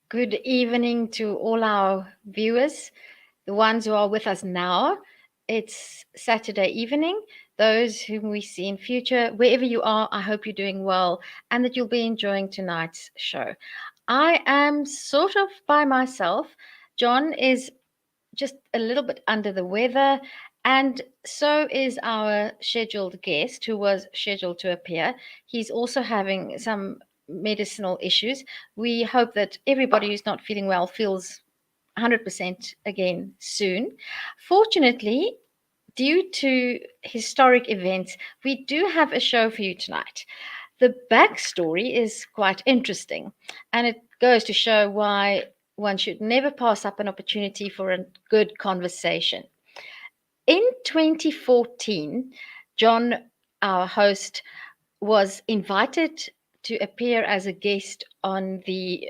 Good evening to all our viewers, the ones who are with us now. It's Saturday evening. Those whom we see in future, wherever you are, I hope you're doing well and that you'll be enjoying tonight's show. I am sort of by myself. John is just a little bit under the weather, and so is our scheduled guest who was scheduled to appear. He's also having some medicinal issues. We hope that everybody who's not feeling well feels 100% again soon. Fortunately, due to historic events, we do have a show for you tonight. The backstory is quite interesting, and it goes to show why one should never pass up an opportunity for a good conversation. In 2014, John, our host, was invited to appear as a guest on the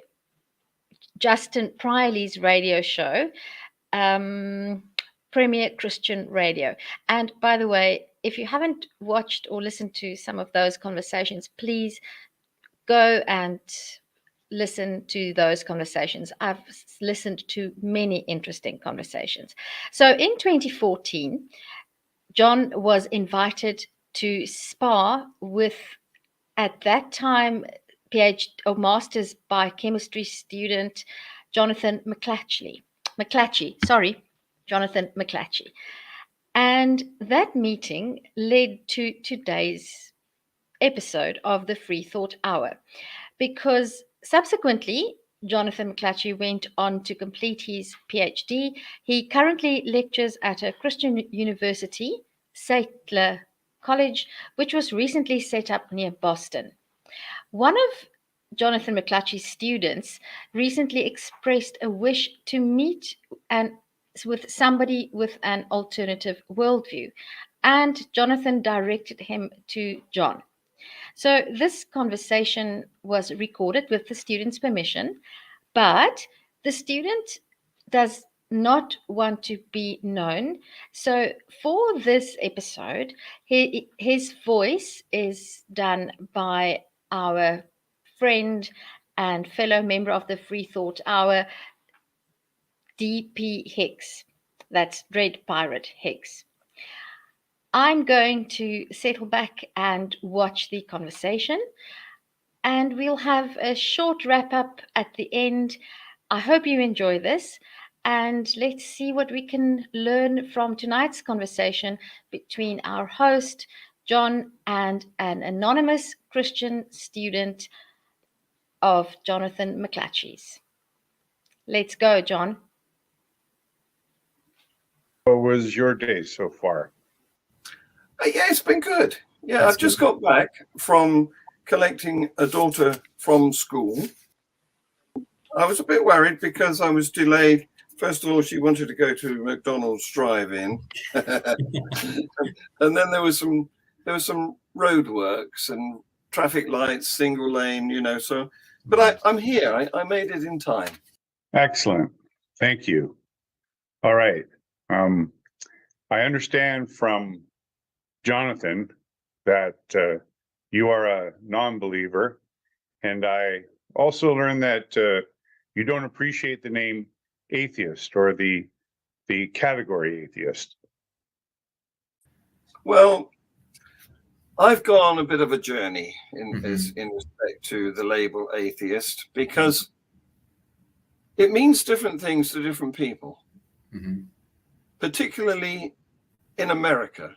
Justin Brierley's radio show, Premier Christian Radio. And by the way, if you haven't watched or listened to some of those conversations, please go and listen to those conversations. I've listened to many interesting conversations. So in 2014, John was invited to spar with, at that time, PhD or Master's Biochemistry student Jonathan Jonathan McClatchie. And that meeting led to today's episode of the Free Thought Hour, because subsequently Jonathan McClatchie went on to complete his PhD. He currently lectures at a Christian university, Satler College, which was recently set up near Boston. One of Jonathan McClatchie's students recently expressed a wish to meet with somebody with an alternative worldview, and Jonathan directed him to John. So this conversation was recorded with the student's permission, but the student does not want to be known. So for this episode, his voice is done by our friend and fellow member of the Free Thought Hour, DP Higgs. That's Red Pirate Higgs. I'm going to settle back and watch the conversation, and we'll have a short wrap up at the end. I hope you enjoy this, and let's see what we can learn from tonight's conversation between our host, John, and an anonymous Christian student of Jonathan McClatchie's. Let's go, John. What was your day so far? Yeah, it's been good. Yeah, I've just got back from collecting a daughter from school. I was a bit worried because I was delayed. First of all, she wanted to go to McDonald's drive-in, and then there was some roadworks and traffic lights, single lane, So, but I'm here. I made it in time. Excellent. Thank you. All right. I understand from Jonathan that you are a non-believer, and I also learned that you don't appreciate the name atheist or the category atheist. Well, I've gone on a bit of a journey in respect to the label atheist, because it means different things to different people, particularly in America.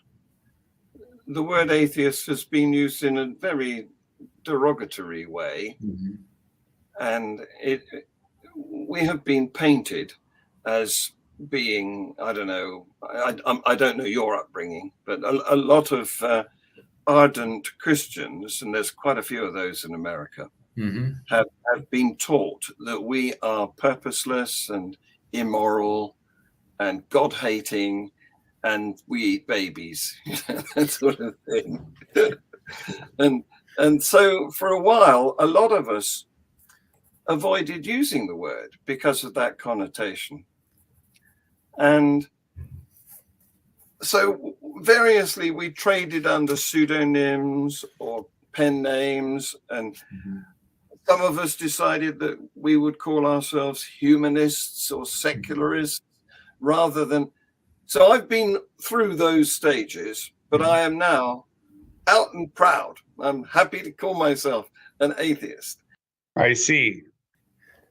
The word atheist has been used in a very derogatory way, and we have been painted as being, I don't know your upbringing, but a lot of ardent Christians, and there's quite a few of those in America, have been taught that we are purposeless and immoral and God-hating, and we eat babies, that sort of thing. and so for a while, a lot of us avoided using the word because of that connotation. And so variously we traded under pseudonyms or pen names, and some of us decided that we would call ourselves humanists or secularists rather than. So I've been through those stages, but I am now out and proud. I'm happy to call myself an atheist. I see.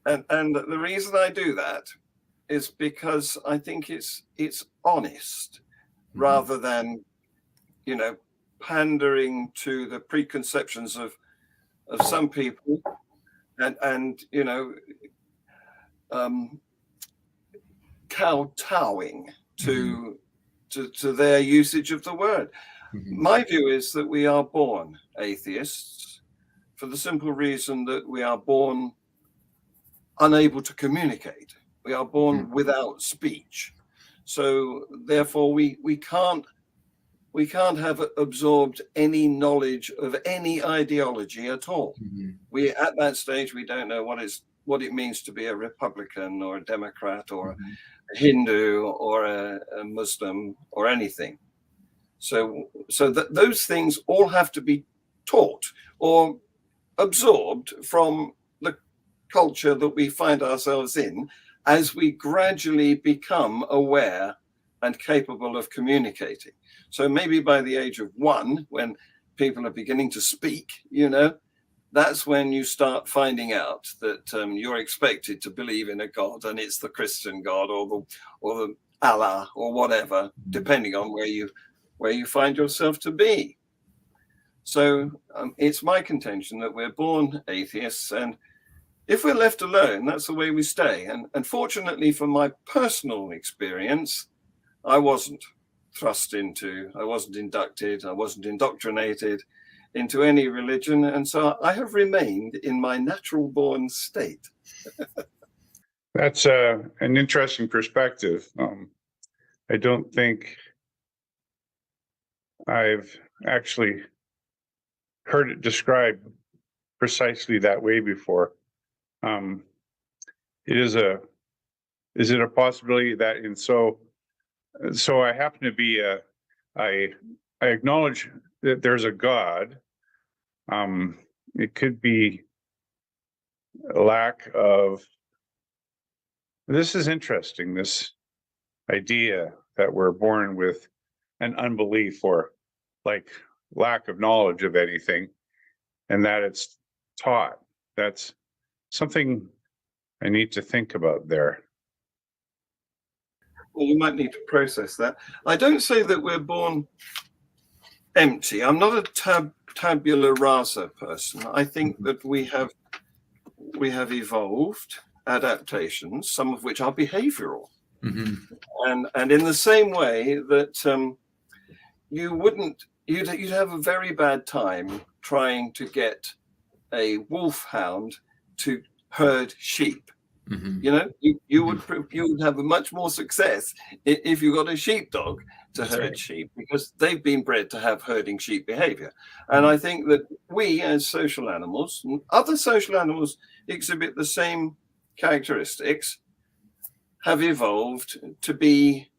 And the reason I do that is because I think it's honest rather than, you know, pandering to the preconceptions of some people and you know, kowtowing to their usage of the word. My view is that we are born atheists for the simple reason that we are born unable to communicate. We are born without speech. So therefore we can't have absorbed any knowledge of any ideology at all. We at that stage we don't know what it means to be a Republican or a Democrat or a Hindu or a Muslim or anything. So those things all have to be taught or absorbed from the culture that we find ourselves in as we gradually become aware and capable of communicating. So maybe by the age of 1, when people are beginning to speak, you know, that's when you start finding out that you're expected to believe in a God, and it's the Christian God or the Allah or whatever, depending on where you find yourself to be. So it's my contention that we're born atheists, and if we're left alone, that's the way we stay. And fortunately for my personal experience, I wasn't thrust into, I wasn't inducted, I wasn't indoctrinated into any religion. And so I have remained in my natural born state. That's an interesting perspective. I don't think I've actually heard it described precisely that way before. Is it a possibility that so I happen to be I acknowledge that there's a God. It could be a lack of, this is interesting, this idea that we're born with an unbelief or like lack of knowledge of anything, and that it's taught. That's something I need to think about there. Well, you might need to process that. I don't say that we're born empty. I'm not a tabula rasa person. I think that we have evolved adaptations, some of which are behavioral. And in the same way that you'd have a very bad time trying to get a wolfhound to herd sheep. You know, you would have a much more success if you got a sheepdog to herd sheep, because they've been bred to have herding sheep behavior. And I think that we as social animals, and other social animals exhibit the same characteristics, have evolved to be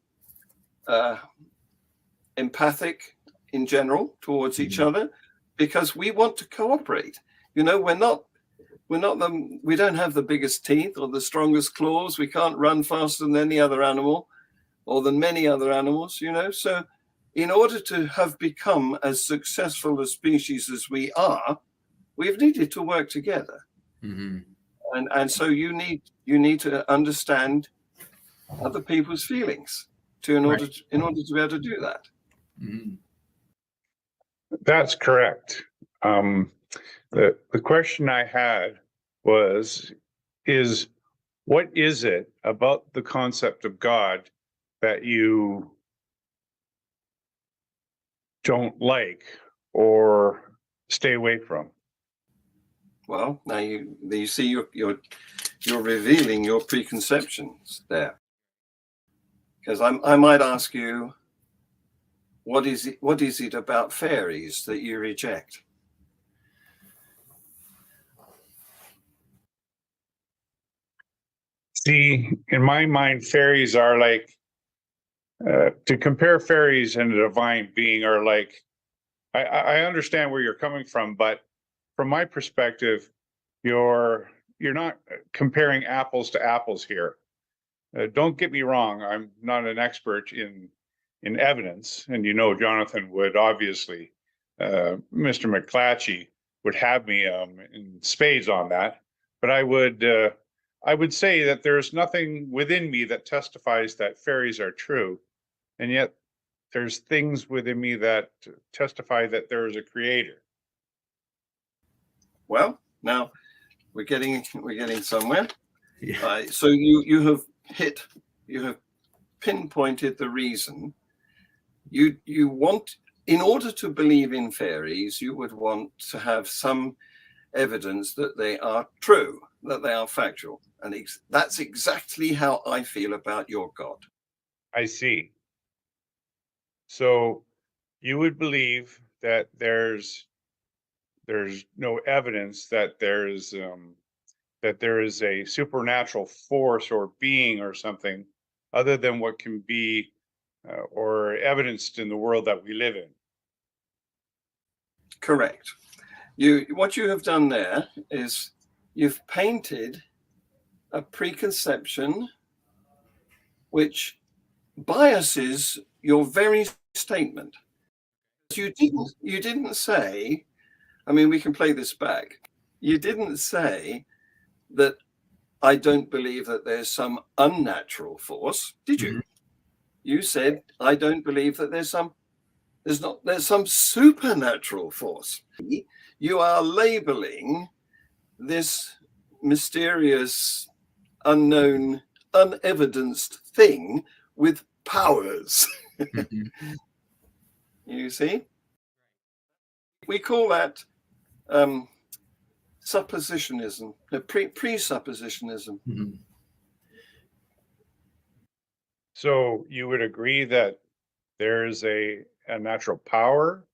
empathic in general towards each other, because we want to cooperate. You know, we don't have the biggest teeth or the strongest claws. We can't run faster than any other animal or than many other animals, you know. So in order to have become as successful a species as we are, we've needed to work together. And so you need to understand other people's feelings in order to be able to do that. That's correct. The question I had is what is it about the concept of God that you don't like or stay away from? Well, now you see you're revealing your preconceptions there, because I might ask you, what is it about fairies that you reject? See, in my mind, fairies are like, to compare fairies and a divine being are like, I understand where you're coming from, but from my perspective, you're comparing apples to apples here. Don't get me wrong, I'm not an expert in evidence, and Jonathan would obviously, Mr. McClatchie would have me in spades on that, but I would say that there's nothing within me that testifies that fairies are true, and yet there's things within me that testify that there is a creator. Well, now we're getting somewhere. Yeah. So you have pinpointed the reason. You want, in order to believe in fairies, you would want to have some evidence that they are true, that they are factual. And that's exactly how I feel about your God. I see. So you would believe that there's no evidence that there is a supernatural force or being or something other than what can be or evidenced in the world that we live in. Correct. What you have done there is you've painted a preconception which biases your very statement. You didn't say, I mean, we can play this back. You didn't say that I don't believe that there's some unnatural force, did you? Mm-hmm. You said, I don't believe that there's some supernatural force. You are labeling this mysterious, unknown, unevidenced thing with powers. Mm-hmm. You see? We call that suppositionism, presuppositionism. Mm-hmm. So you would agree that there's a natural power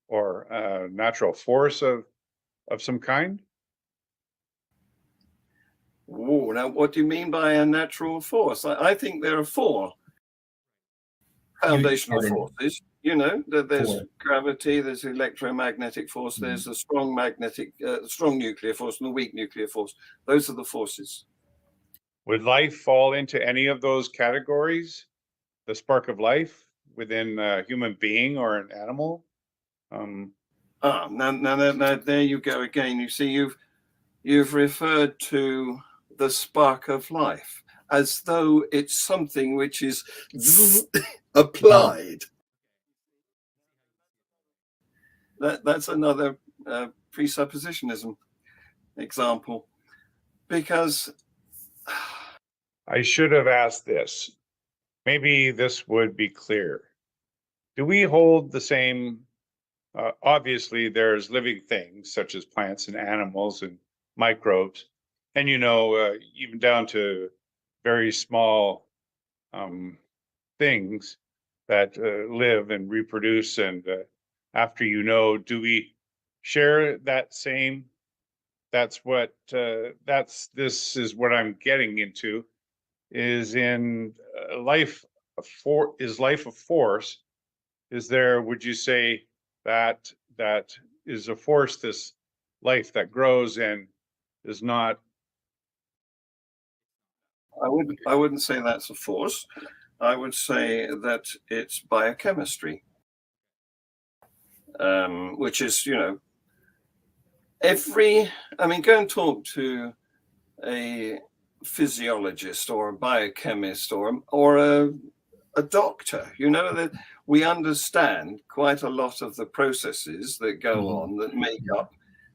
or a natural force of some kind? Whoa, now what do you mean by a natural force? I think there are four foundational forces. There's gravity, there's electromagnetic force, mm-hmm. There's a strong strong nuclear force, and a weak nuclear force. Those are the forces. Would life fall into any of those categories? The spark of life within a human being or an animal? Now, there you go again. You see, you've referred to the spark of life as though it's something which is applied. That's another presuppositionism example, because I should have asked this. Maybe this would be clear. Do we hold the same? Obviously, there's living things such as plants and animals and microbes, and even down to very small things that live and reproduce. And after do we share that same? This is what I'm getting into. Is in life is life a force? Is there? Would you say that is a force? This life that grows and is not. I wouldn't say that's a force. I would say that it's biochemistry, which is go and talk to a physiologist or a biochemist or a doctor. That we understand quite a lot of the processes that go mm-hmm. on that make up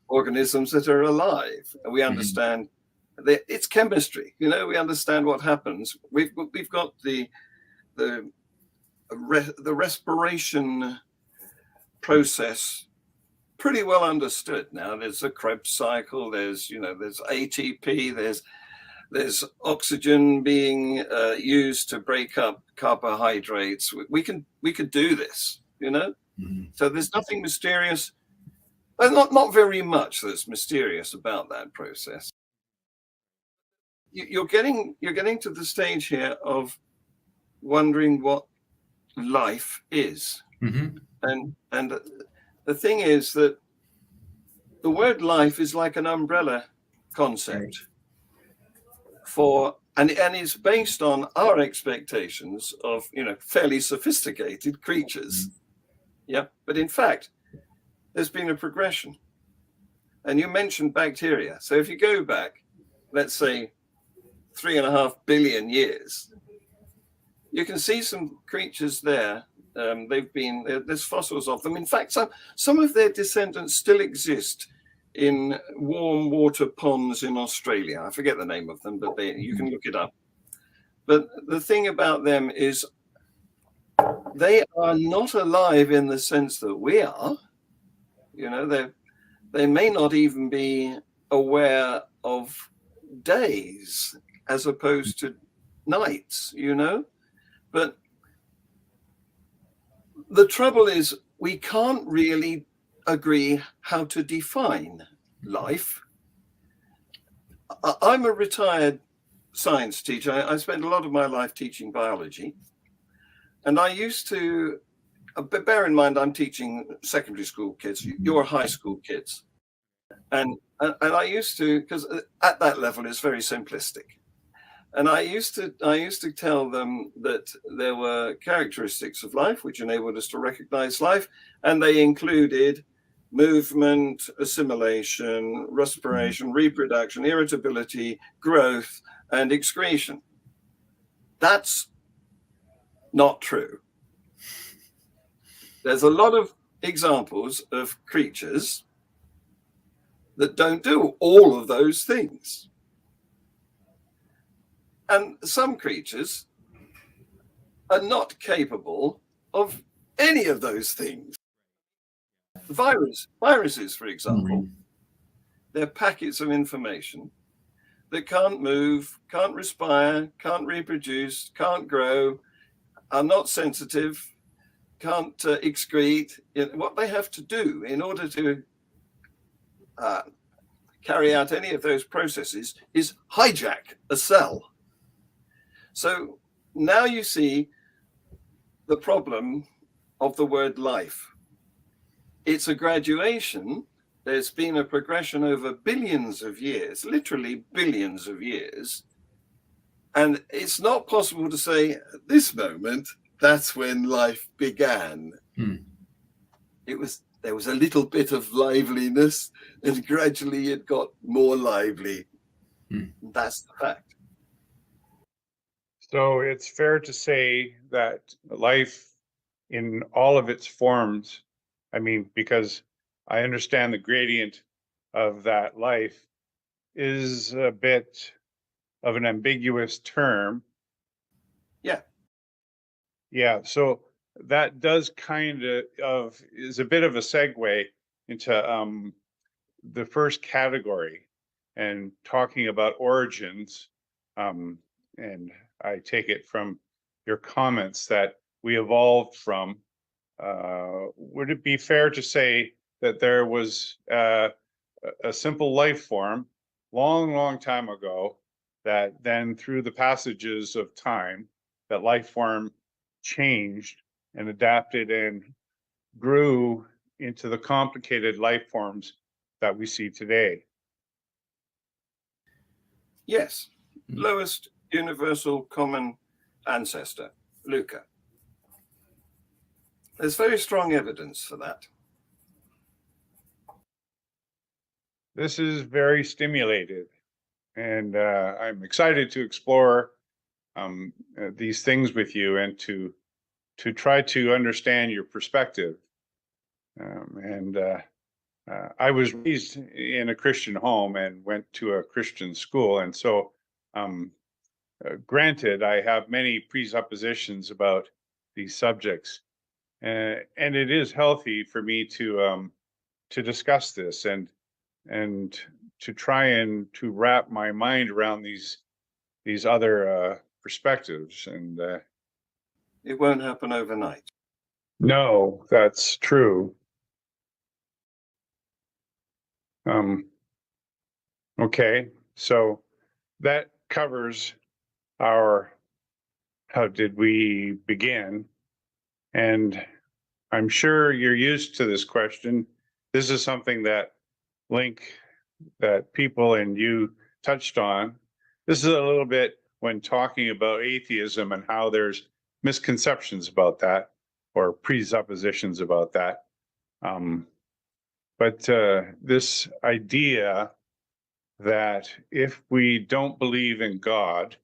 organisms that are alive. We understand that it's chemistry. We understand what happens. We've got the respiration process pretty well understood now. There's a Krebs cycle. There's ATP. There's oxygen being used to break up carbohydrates. We could do this, Mm-hmm. So there's nothing mysterious. Well, not very much that's mysterious about that process. You're getting to the stage here of wondering what life is, mm-hmm. and the thing is that the word life is like an umbrella concept. and it's based on our expectations of, fairly sophisticated creatures. Yeah, but in fact, there's been a progression. And you mentioned bacteria. So if you go back, let's say 3.5 billion years, you can see some creatures there. There's fossils of them. In fact, some of their descendants still exist in warm water ponds in Australia. I forget the name of them, but you can look it up. But the thing about them is they are not alive in the sense that we are. They may not even be aware of days as opposed to nights, But the trouble is we can't really agree how to define life. I'm a retired science teacher. I spent a lot of my life teaching biology. And I used to, bear in mind, I'm teaching secondary school kids, you're high school kids. And I used to, because at that level, it's very simplistic. And I used to tell them that there were characteristics of life which enabled us to recognize life, and they included movement, assimilation, respiration, reproduction, irritability, growth, and excretion. That's not true. There's a lot of examples of creatures that don't do all of those things. And some creatures are not capable of any of those things. Viruses, for example, they're packets of information that can't move, can't respire, can't reproduce, can't grow, are not sensitive, can't excrete. What they have to do in order to carry out any of those processes is hijack a cell. So now you see the problem of the word life. It's a graduation. There's been a progression over billions of years, literally billions of years. And it's not possible to say at this moment, that's when life began. There was a little bit of liveliness, and gradually it got more lively. That's the fact. So it's fair to say that life in all of its forms, because I understand the gradient of that life is a bit of an ambiguous term. Yeah. So that does is a bit of a segue into the first category and talking about origins. And I take it from your comments that we evolved from. Would it be fair to say that there was a simple life form long time ago that then through the passages of time, that life form changed and adapted and grew into the complicated life forms that we see today? Yes. Lowest universal common ancestor, Luca. There's very strong evidence for that. This is very stimulated, and I'm excited to explore these things with you and to try to understand your perspective. I was raised in a Christian home and went to a Christian school, and so granted, I have many presuppositions about these subjects, and it is healthy for me to discuss this and to try and to wrap my mind around these other perspectives. And it won't happen overnight. No, that's true. Okay, so that covers our how did we begin, and I'm sure you're used to this question. This is something that Link, that people and you touched on, this is a little bit when talking about atheism and how there's misconceptions about that or presuppositions about that. But this idea that if we don't believe in God,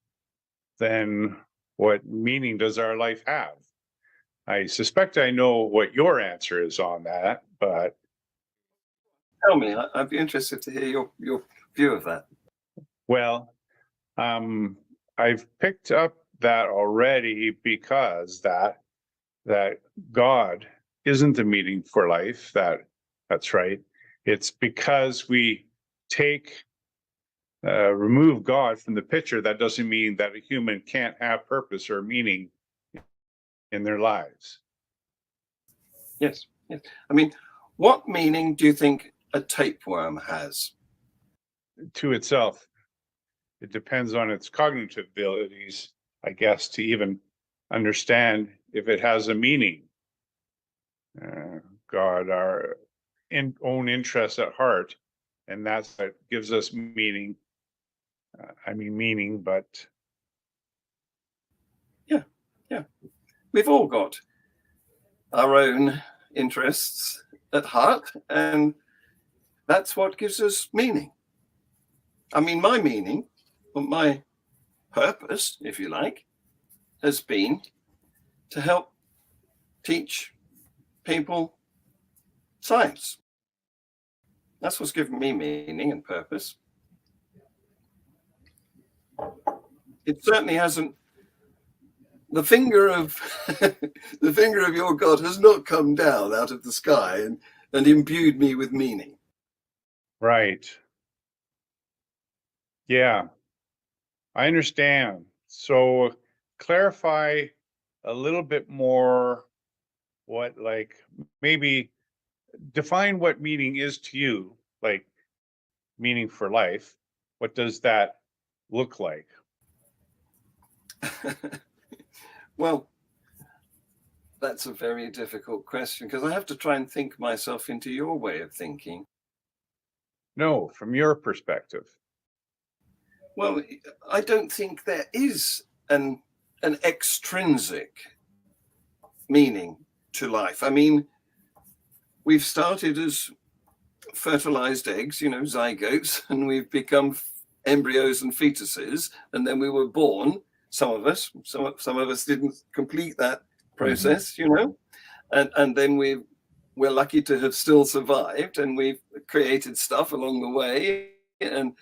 then what meaning does our life have? I suspect I know what your answer is on that, but Tell me, I'd be interested to hear your view of that. well, I've picked up that already because that God isn't the meaning for life. That's right. It's because we remove God from the picture. That doesn't mean that a human can't have purpose or meaning in their lives. Yes, yes. I mean, what meaning do you think a tapeworm has? To itself, it depends on its cognitive abilities, I guess, to even understand if it has a meaning. God, our own interests at heart, and that's what gives us meaning. Meaning, but yeah, we've all got our own interests at heart, and that's what gives us meaning. I mean, my meaning, or my purpose, if you like, has been to help teach people science. That's what's given me meaning and purpose. It certainly hasn't. The finger of the finger of your God has not come down out of the sky and imbued me with meaning. right. Yeah, I understand. So clarify a little bit more what, like, maybe define what meaning is to you, like meaning for life. What does that look like? Well, that's a very difficult question because I have to try and think myself into your way of thinking. No, from your perspective. Well, I don't think there is an extrinsic meaning to life. I mean, we've started as fertilized eggs, zygotes, and we've become embryos and fetuses, and then we were born. Some of us didn't complete that process, and then we're lucky to have still survived, and we've created stuff along the way, and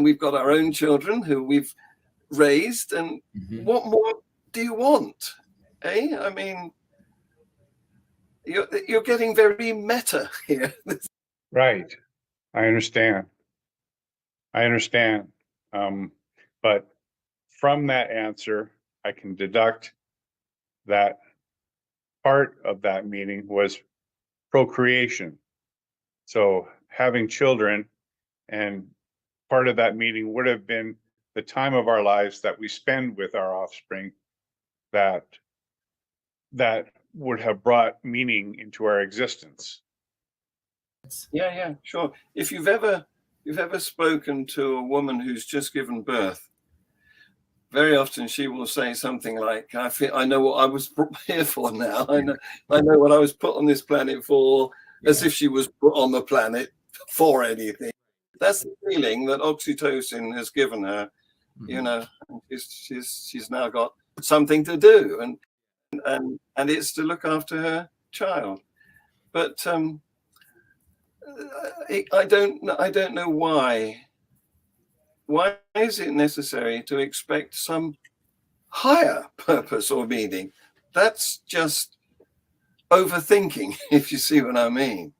we've got our own children who we've raised, and what more do you want? I mean, you're getting very meta here. Right. I understand. But from that answer, I can deduct that part of that meaning was procreation. So having children, and part of that meaning would have been the time of our lives that we spend with our offspring, that would have brought meaning into our existence. Yeah, sure. If you've ever spoken to a woman who's just given birth, very often she will say something like, I know what I was brought here for now. I know what I was put on this planet for, as if she was put on the planet for anything. That's the feeling that oxytocin has given her. She's now got something to do, and it's to look after her child. But I don't know why. Why is it necessary to expect some higher purpose or meaning? That's just overthinking, if you see what I mean.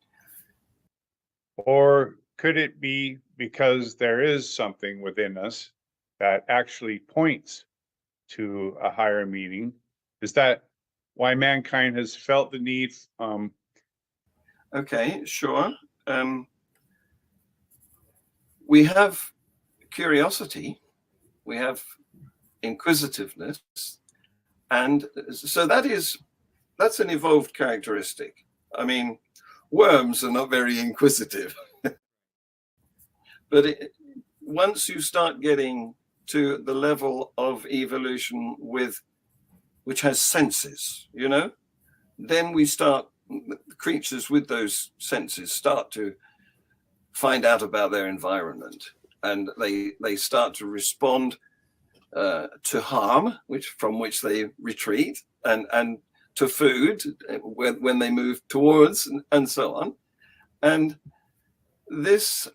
Or could it be because there is something within us that actually points to a higher meaning? Is that why mankind has felt the need? Okay, sure. We have curiosity, we have inquisitiveness, and so that's an evolved characteristic. I mean, worms are not very inquisitive, but once you start getting to the level of evolution which has senses, you know, then we start, creatures with those senses start to find out about their environment, and they start to respond to harm, from which they retreat, and to food when they move towards, and so on. And this,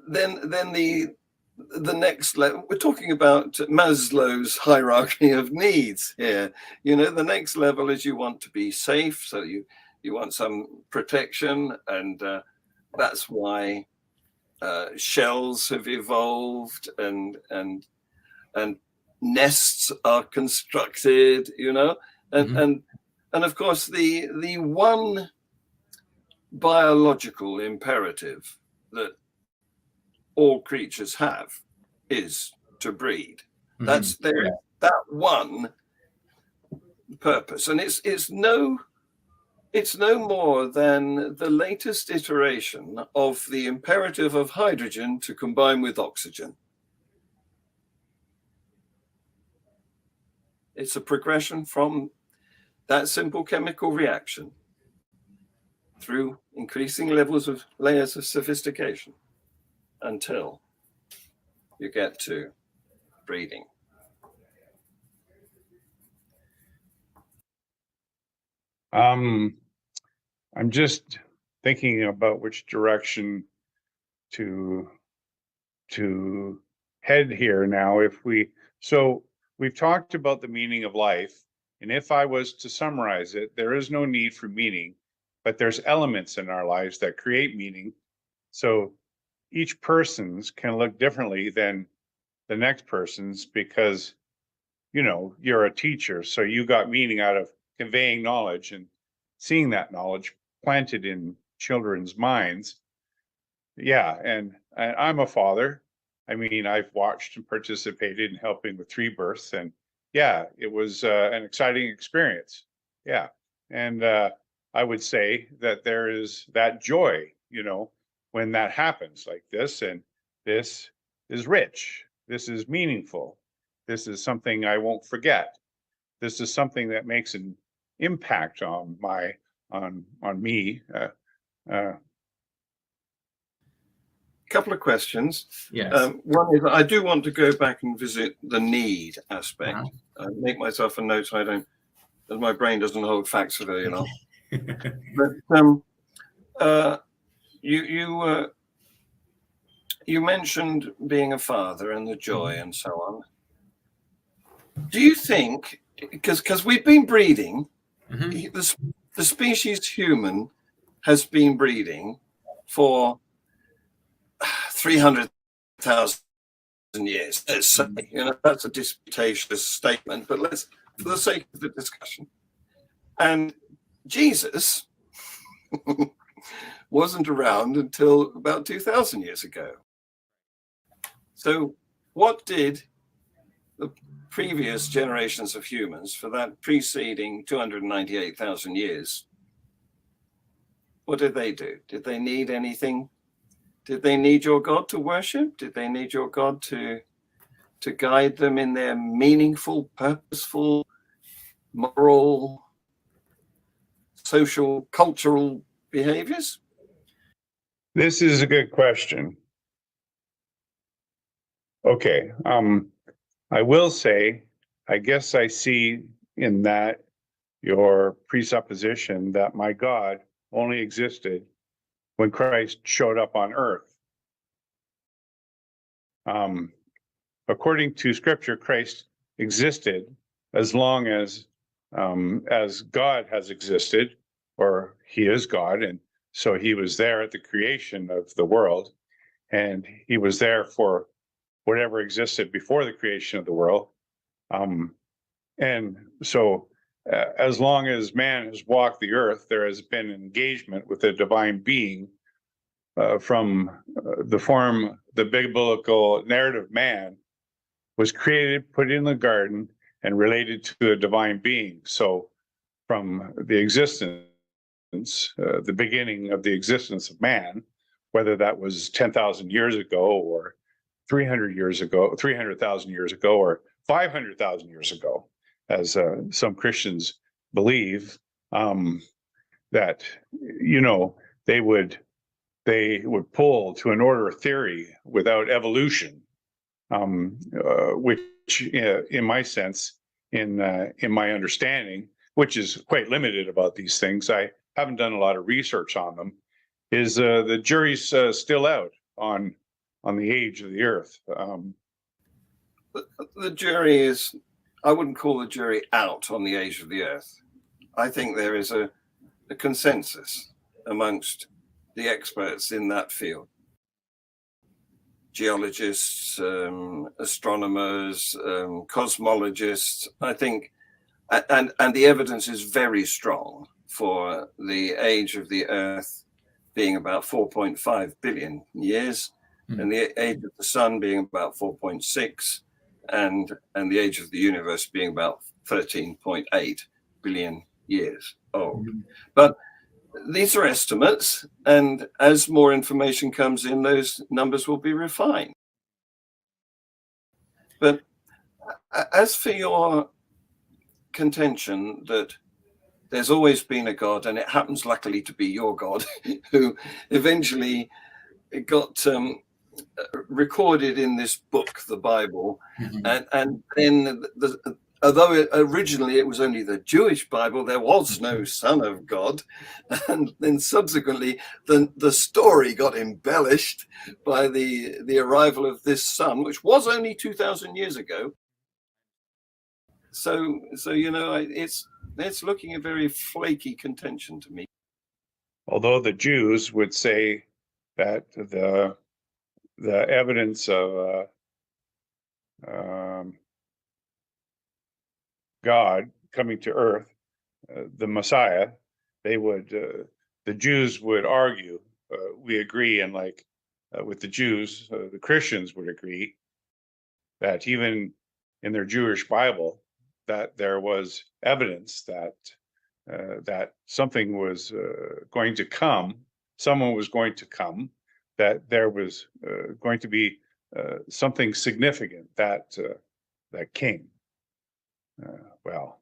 then the next level, we're talking about Maslow's hierarchy of needs here. You know, the next level is you want to be safe, so you want some protection, and that's why shells have evolved, and nests are constructed, you know, and of course the one biological imperative that all creatures have is to breed. That's that one purpose, and it's no more than the latest iteration of the imperative of hydrogen to combine with oxygen. It's a progression from that simple chemical reaction through increasing layers of sophistication until you get to breeding. I'm just thinking about which direction to head here now. So we've talked about the meaning of life, and if I was to summarize it, there is no need for meaning, but there's elements in our lives that create meaning. So each person's can look differently than the next person's, because, you know, you're a teacher, so you got meaning out of conveying knowledge and seeing that knowledge planted in children's minds. Yeah, and I'm a father. I mean, I've watched and participated in helping with 3 births, and yeah, it was an exciting experience. Yeah, and I would say that there is that joy, you know, when that happens like this, and this is rich. This is meaningful. This is something I won't forget. This is something that makes an impact on me. Couple of questions. Yes. One is, I do want to go back and visit the need aspect. Make myself a note so I don't, as my brain doesn't hold facts for very long. But you mentioned being a father and the joy and so on. Do you think, because we've been breeding, the species human has been breeding for 300,000 years, let's say, you know, that's a disputatious statement, but let's, for the sake of the discussion. And Jesus wasn't around until about 2,000 years ago. So what did the previous generations of humans for that preceding 298,000 years, what did they do? Did they need anything? Did they need your God to worship? Did they need your God to guide them in their meaningful, purposeful, moral, social, cultural behaviors? This is a good question. Okay, I will say, I guess I see in that your presupposition that my God only existed when Christ showed up on earth. According to Scripture, Christ existed as long as God has existed, or he is God, and so he was there at the creation of the world, and he was there for whatever existed before the creation of the world. And so as long as man has walked the earth, there has been engagement with a divine being from the biblical narrative. Man was created, put in the garden, and related to a divine being. So from the existence, the beginning of the existence of man, whether that was 10,000 years ago or 300 years ago, 300,000 years ago, or 500,000 years ago, as some Christians believe, that, you know, they would pull to an order theory without evolution, which, in my sense, in my understanding, which is quite limited about these things, I haven't done a lot of research on them, is the jury's still out on the age of the Earth. The jury is, I wouldn't call the jury out on the age of the Earth. I think there is a consensus amongst the experts in that field. Geologists, astronomers, cosmologists, I think, and the evidence is very strong for the age of the Earth being about 4.5 billion years, and the age of the sun being about 4.6, and the age of the universe being about 13.8 billion years old. But these are estimates, and as more information comes in, those numbers will be refined. But as for your contention that there's always been a God, and it happens luckily to be your God, who eventually got recorded in this book, the Bible, and then although originally it was only the Jewish Bible, there was no Son of God, and then subsequently the story got embellished by the arrival of this Son, which was only 2,000 years ago. So you know, it's looking a very flaky contention to me. Although the Jews would say that the evidence of God coming to earth, the Messiah, the Jews would argue, we agree, and like with the Jews, the Christians would agree that even in their Jewish Bible, that there was evidence that that something was going to come, someone was going to come, that there was going to be something significant that came. Well,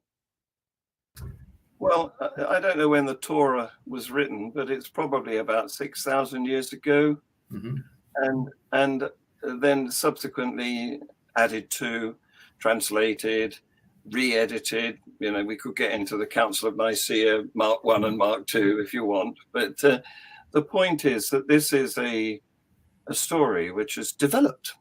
I don't know when the Torah was written, but it's probably about 6,000 years ago, and then subsequently added to, translated, re-edited. You know, we could get into the Council of Nicaea, Mark I and Mark II, if you want. But the point is that this is a story which has developed,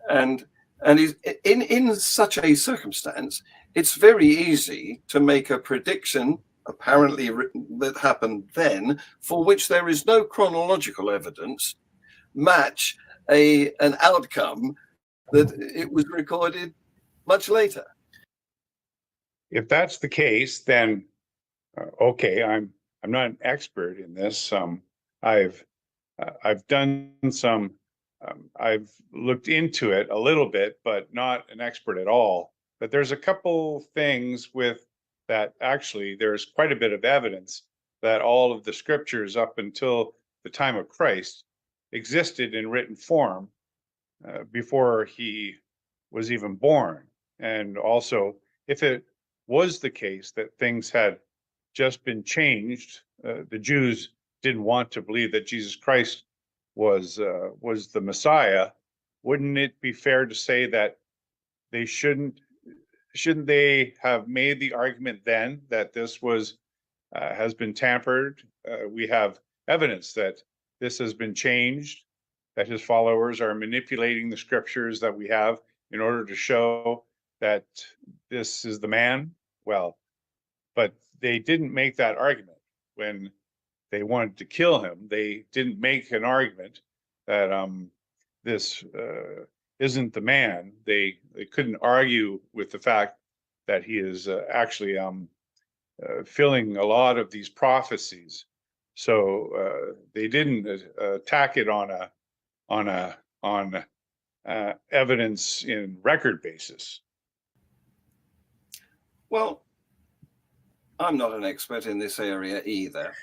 and is in such a circumstance, it's very easy to make a prediction, apparently written, that happened then, for which there is no chronological evidence, match an outcome that it was recorded much later. If that's the case, then okay, I'm not an expert in this. I've done some. I've looked into it a little bit, but not an expert at all. But there's a couple things with that. Actually, there's quite a bit of evidence that all of the scriptures up until the time of Christ existed in written form before he was even born. And also, if it was the case that things had just been changed, the Jews didn't want to believe that Jesus Christ was the Messiah, wouldn't it be fair to say that they shouldn't they have made the argument then that this was has been tampered? We have evidence that this has been changed, that his followers are manipulating the scriptures that we have in order to show that this is the man. Well, but they didn't make that argument when they wanted to kill him. They didn't make an argument that this isn't the man. They couldn't argue with the fact that he is actually filling a lot of these prophecies. So they didn't attack it on evidence in record basis. Well, I'm not an expert in this area either,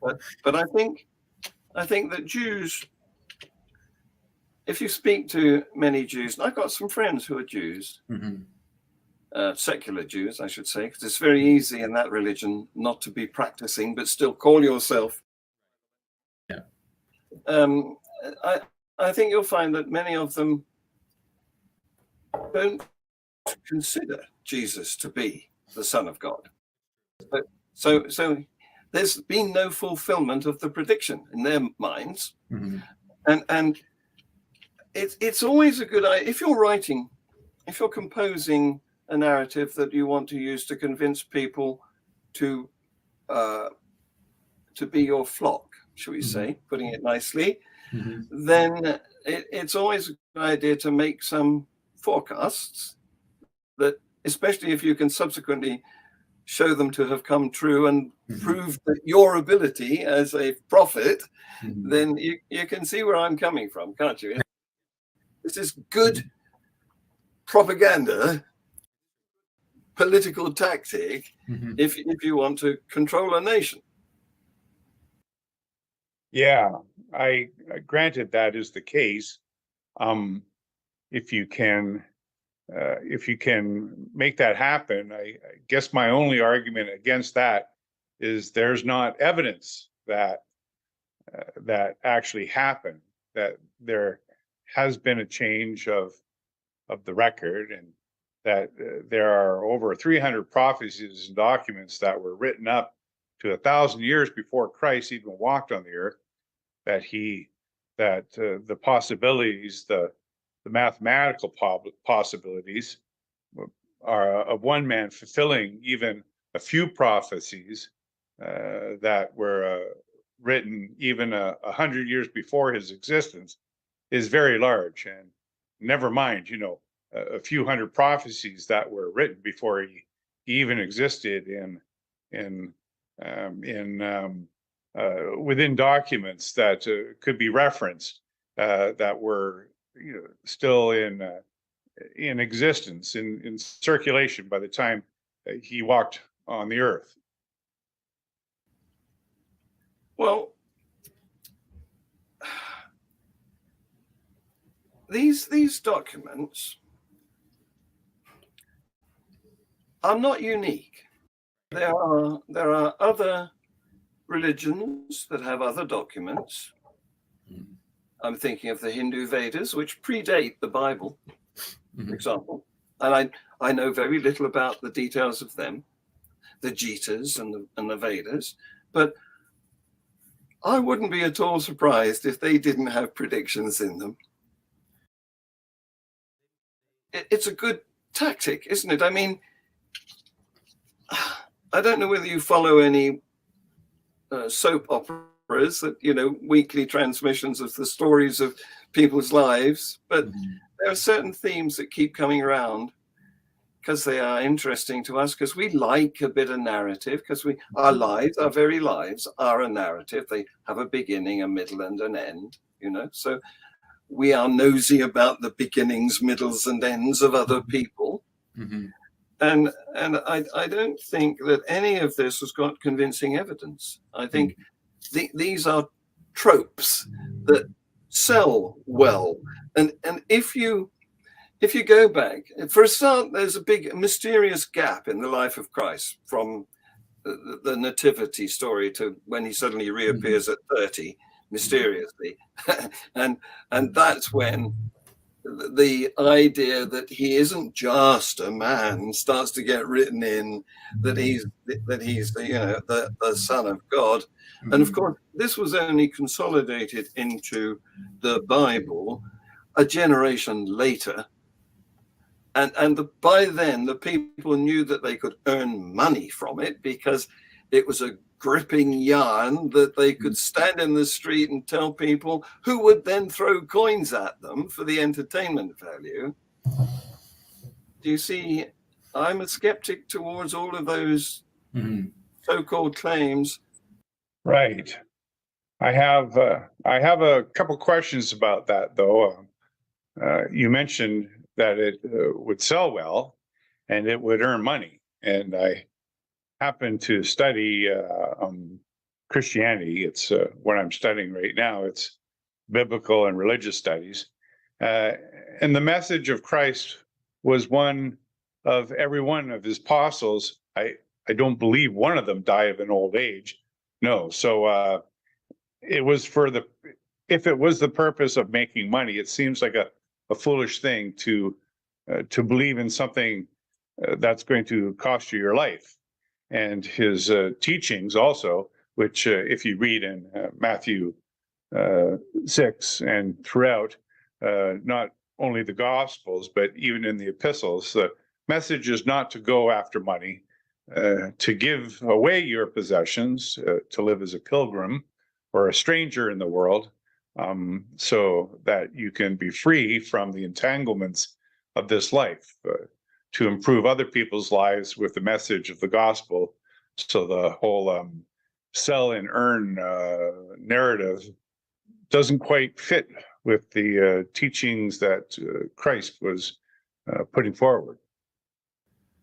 but I think that Jews if you speak to many Jews, and I've got some friends who are Jews, secular Jews, I should say, because it's very easy in that religion not to be practicing, but still call yourself. Yeah. I think you'll find that many of them don't consider Jesus to be the Son of God. So there's been no fulfillment of the prediction in their minds. And it's always a good idea if you're composing a narrative that you want to use to convince people to be your flock, shall we say, putting it nicely, then it's always a good idea to make some forecasts that, especially if you can subsequently show them to have come true and prove that your ability as a prophet, then you can see where I'm coming from, can't you? This is good propaganda, political tactic, if you want to control a nation. Yeah, I granted that is the case. If you can make that happen, I guess my only argument against that is there's not evidence that that actually happened, that there has been a change of the record, and that there are over 300 prophecies and documents that were written up to 1,000 years before Christ even walked on the earth, that the possibilities, the mathematical possibilities are of one man fulfilling even a few prophecies that were written even 100 years before his existence is very large. And never mind, a few hundred prophecies that were written before he even existed within documents that could be referenced, that were still in existence, in circulation by the time he walked on the earth. Well, these documents are not unique. There are other religions that have other documents. I'm thinking of the Hindu Vedas, which predate the Bible, for example. And I know very little about the details of them, the Jitas and the Vedas, but I wouldn't be at all surprised if they didn't have predictions in them. It's a good tactic, isn't it? I mean, I don't know whether you follow any soap operas that, weekly transmissions of the stories of people's lives, but there are certain themes that keep coming around because they are interesting to us, because we like a bit of narrative, because our very lives are a narrative. They have a beginning, a middle, and an end, so we are nosy about the beginnings, middles, and ends of other people. And I don't think that any of this has got convincing evidence. I think these are tropes that sell well. And if you go back, for a start, there's a big mysterious gap in the life of Christ from the nativity story to when he suddenly reappears at 30 mysteriously. and that's when the idea that he isn't just a man starts to get written in, that he's the Son of God. And of course, this was only consolidated into the Bible a generation later. And by then, the people knew that they could earn money from it, because it was a gripping yarn that they could stand in the street and tell people, who would then throw coins at them for the entertainment value. Do you see? I'm a skeptic towards all of those so-called claims. Right. I have a couple questions about that, though. You mentioned that it would sell well and it would earn money, and I happen to study Christianity. It's what I'm studying right now. It's biblical and religious studies, And the message of Christ was one of every one of his apostles. I don't believe one of them died of an old age. No. So it was if it was the purpose of making money, it seems like a foolish thing to believe in something that's going to cost you your life. And his teachings also, which if you read in Matthew 6 and throughout, not only the Gospels, but even in the epistles, the message is not to go after money, to give away your possessions, to live as a pilgrim or a stranger in the world, so that you can be free from the entanglements of this life, to improve other people's lives with the message of the gospel. So the whole sell and earn narrative doesn't quite fit with the teachings that Christ was putting forward.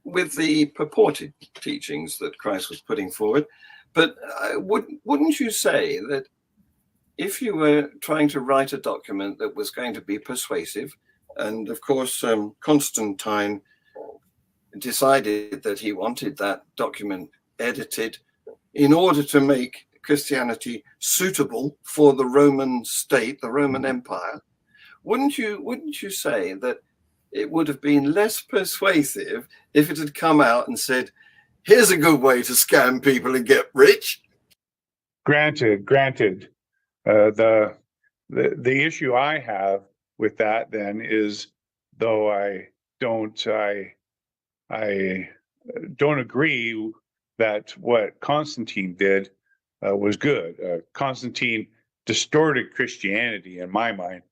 With the purported teachings that Christ was putting forward, but wouldn't you say that if you were trying to write a document that was going to be persuasive, and of course Constantine decided that he wanted that document edited in order to make Christianity suitable for the Roman state, the Roman Empire, wouldn't you say that it would have been less persuasive if it had come out and said, here's a good way to scam people and get rich? Granted. The issue I have with that then is, though I don't agree that what Constantine did was good. Constantine distorted Christianity in my mind,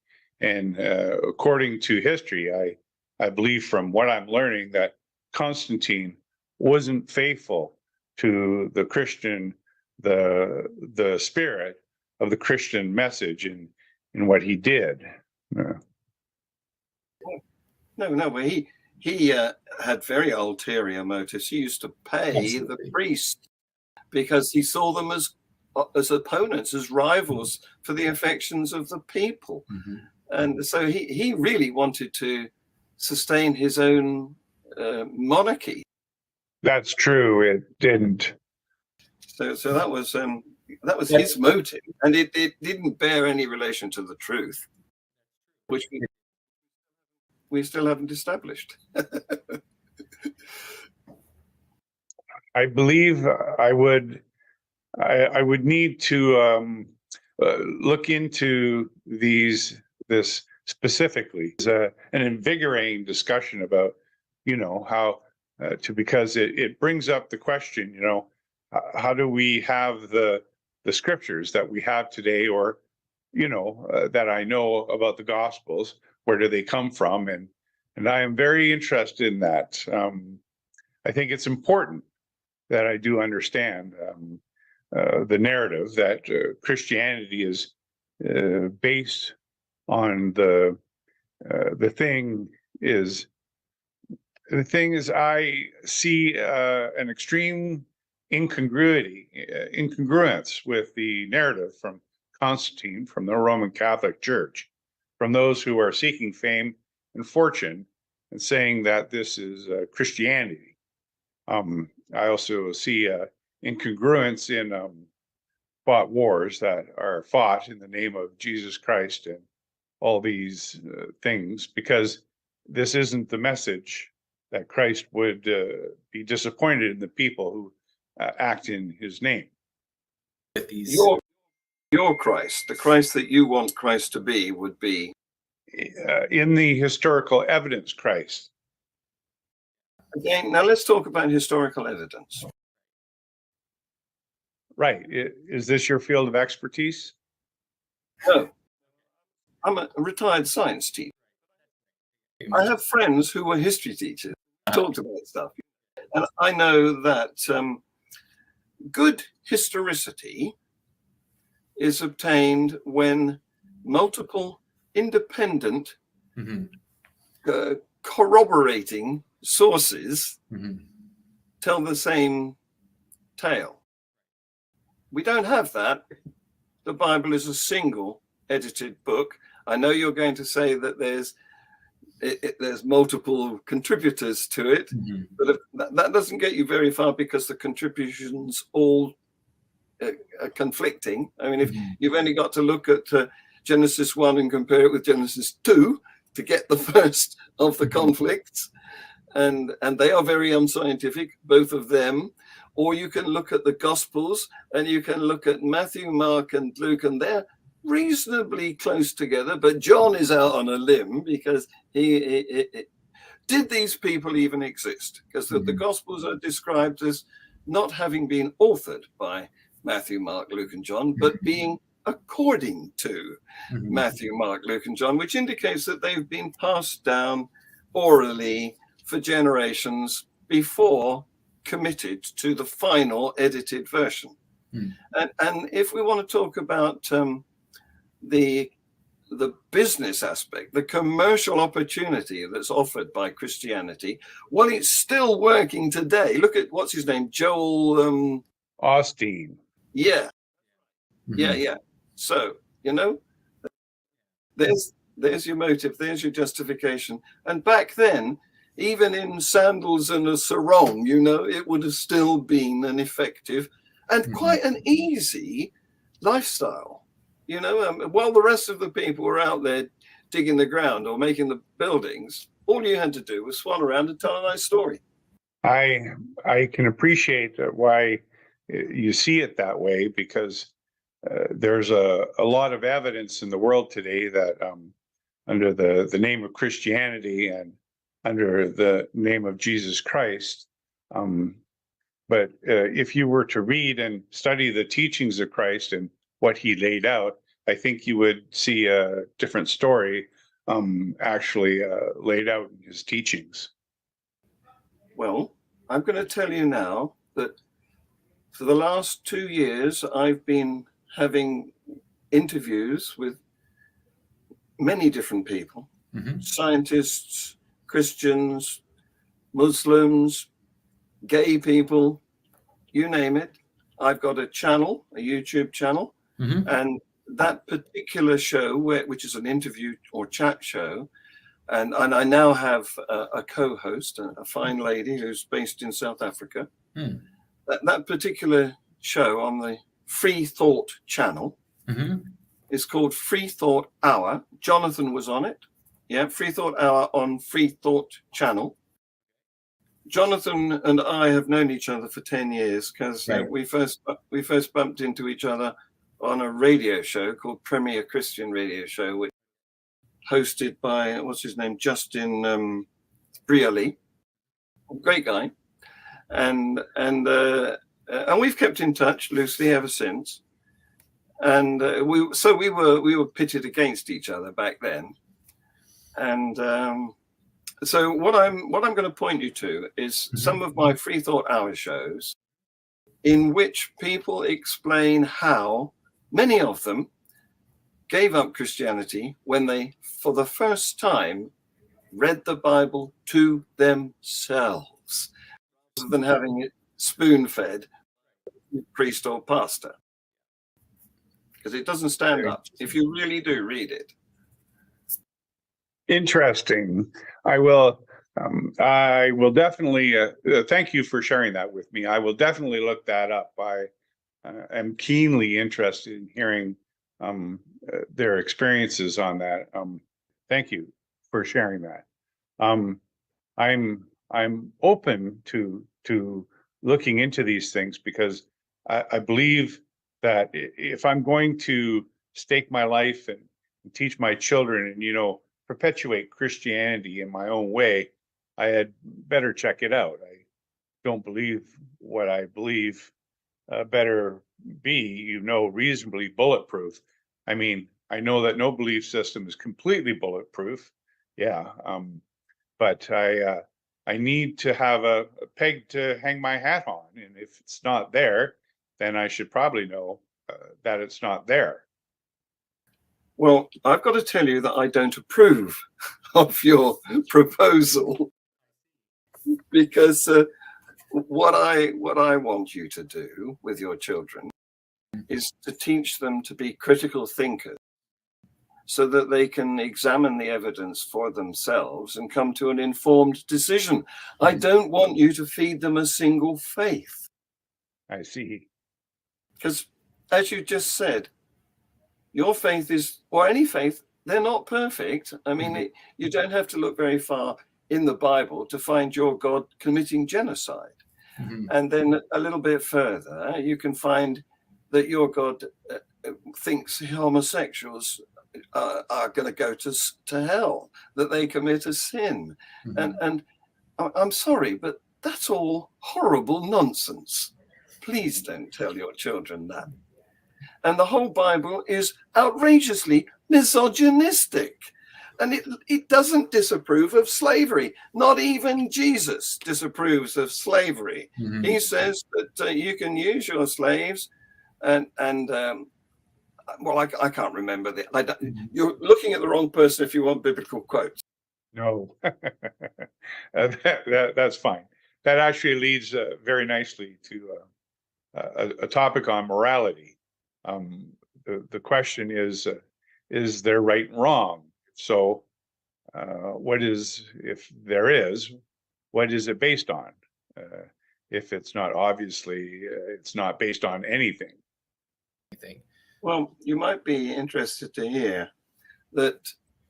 and according to history, I believe from what I'm learning that Constantine wasn't faithful to the Christian, the spirit of the Christian message in what he did. No, but he had very ulterior motives. He used to pay the priests because he saw them as opponents, as rivals for the affections of the people. Mm-hmm. And so he really wanted to sustain his own monarchy. That's true. It didn't. So that was his motive, and it didn't bear any relation to the truth, which we still haven't established. I believe I would need to look into this specifically. It's an invigorating discussion about, how because it brings up the question, how do we have the scriptures that we have today, or that I know about the Gospels? Where do they come from? And I am very interested in that. I think it's important that I do understand the narrative that Christianity is based on. The thing is I see an extreme incongruence with the narrative from Constantine, from the Roman Catholic Church, from those who are seeking fame and fortune and saying that this is Christianity. I also see incongruence in fought wars that are fought in the name of Jesus Christ and all these things, because this isn't the message that Christ would be disappointed in the people who act in his name. Your Christ, the Christ that you want Christ to be, would be in the historical evidence Christ. Okay, now let's talk about historical evidence. Right. Is this your field of expertise? No. I'm a retired science teacher. I have friends who were history teachers, talked about stuff. And I know that good historicity is obtained when multiple independent corroborating sources tell the same tale. We don't have that. The Bible is a single edited book. I know you're going to say that there's multiple contributors to it, but that doesn't get you very far, because the contributions all are conflicting. I mean, if you've only got to look at Genesis 1 and compare it with Genesis 2 to get the first of the conflicts, and they are very unscientific, both of them. Or you can look at the Gospels, and you can look at Matthew, Mark, and Luke, and they're reasonably close together. But John is out on a limb, because did these people even exist? Because the Gospels are described as not having been authored by Matthew, Mark, Luke, and John, but being according to Matthew, Mark, Luke, and John, which indicates that they've been passed down orally for generations before committed to the final edited version. And if we want to talk about the business aspect, the commercial opportunity that's offered by Christianity, well, it's still working today. Look at, what's his name, Joel Osteen. Yeah. So, you know, there's your motive, there's your justification. And back then, even in sandals and a sarong, you know, it would have still been an effective and quite an easy lifestyle. You know, while the rest of the people were out there digging the ground or making the buildings, all you had to do was swan around and tell a nice story. I can appreciate why you see it that way, because there's a lot of evidence in the world today that under the name of Christianity and under the name of Jesus Christ, but if you were to read and study the teachings of Christ and what he laid out, I think you would see a different story actually laid out in his teachings. Well, I'm going to tell you now that for the last 2 years, I've been having interviews with many different people, scientists, Christians, Muslims, gay people, you name it. I've got a channel, a YouTube channel, and that particular show, which is an interview or chat show, and I now have a co-host, a fine lady who's based in South Africa. That particular show on the Free Thought channel is called Free Thought Hour. Jonathan was on it. Yeah, Free Thought Hour on Free Thought channel. Jonathan and I have known each other for 10 years, because we first bumped into each other on a radio show called Premier Christian Radio Show, which hosted by, what's his name, Justin Brierley, great guy, and we've kept in touch loosely ever since. And we were pitted against each other back then, and so what I'm going to point you to is some of my Free Thought Hour shows, in which people explain how many of them gave up Christianity when they, for the first time, read the Bible to themselves, rather than having it spoon-fed priest or pastor. Because it doesn't stand up if you really do read it. Interesting. I will definitely thank you for sharing that with me. I will definitely look that up. I am keenly interested in hearing their experiences on that. Thank you for sharing that. I'm open to looking into these things, because I believe that if I'm going to stake my life and teach my children and, you know, perpetuate Christianity in my own way, I had better check it out. I don't believe what I believe better be, you know, reasonably bulletproof. I mean, I know that no belief system is completely bulletproof. Yeah. But I need to have a peg to hang my hat on. And if it's not there, then I should probably know that it's not there. Well, I've got to tell you that I don't approve of your proposal, because what I want you to do with your children is to teach them to be critical thinkers, so that they can examine the evidence for themselves and come to an informed decision. I don't want you to feed them a single faith. I see. Because, as you just said, your faith is, or any faith, they're not perfect. I mean, you don't have to look very far in the Bible to find your God committing genocide. And then a little bit further, you can find that your God thinks homosexuals are going to go to hell, that they commit a sin. And I'm sorry, but that's all horrible nonsense. Please don't tell your children that. And the whole Bible is outrageously misogynistic. And it doesn't disapprove of slavery. Not even Jesus disapproves of slavery. He says that you can use your slaves and well, I can't remember you're looking at the wrong person if you want biblical quotes. No, that's fine. That actually leads very nicely to a topic on morality. The question is there right and wrong? So, if there is, what is it based on? If it's not, obviously, it's not based on anything. Well, you might be interested to hear that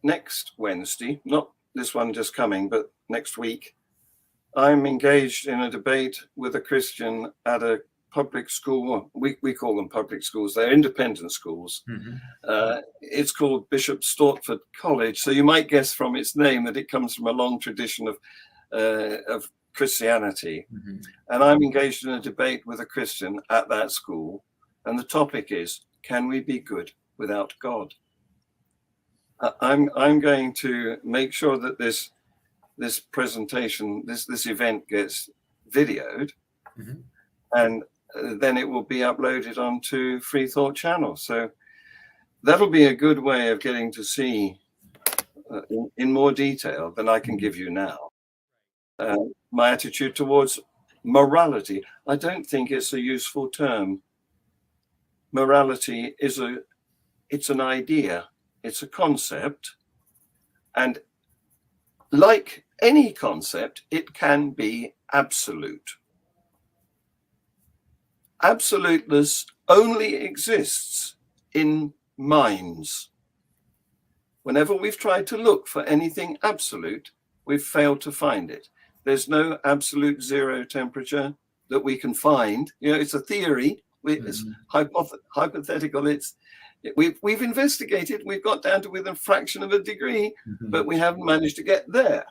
next Wednesday, not this one just coming, but next week, I'm engaged in a debate with a Christian at a public school. We call them public schools. They're independent schools. It's called Bishop Stortford College. So you might guess from its name that it comes from a long tradition of Christianity. And I'm engaged in a debate with a Christian at that school. And the topic is, can we be good without God? I'm going to make sure that this presentation, this event gets videoed, and then it will be uploaded onto Free Thought Channel. So that'll be a good way of getting to see in more detail than I can give you now my attitude towards morality. I don't think it's a useful term. Morality is it's an idea, it's a concept, and like any concept, it can be absolute. Absoluteness only exists in minds. Whenever we've tried to look for anything absolute, we've failed to find it. There's no absolute zero temperature that we can find. You know, it's a theory. It's hypothetical. We've investigated. We've got down to within a fraction of a degree, but we haven't managed to get there.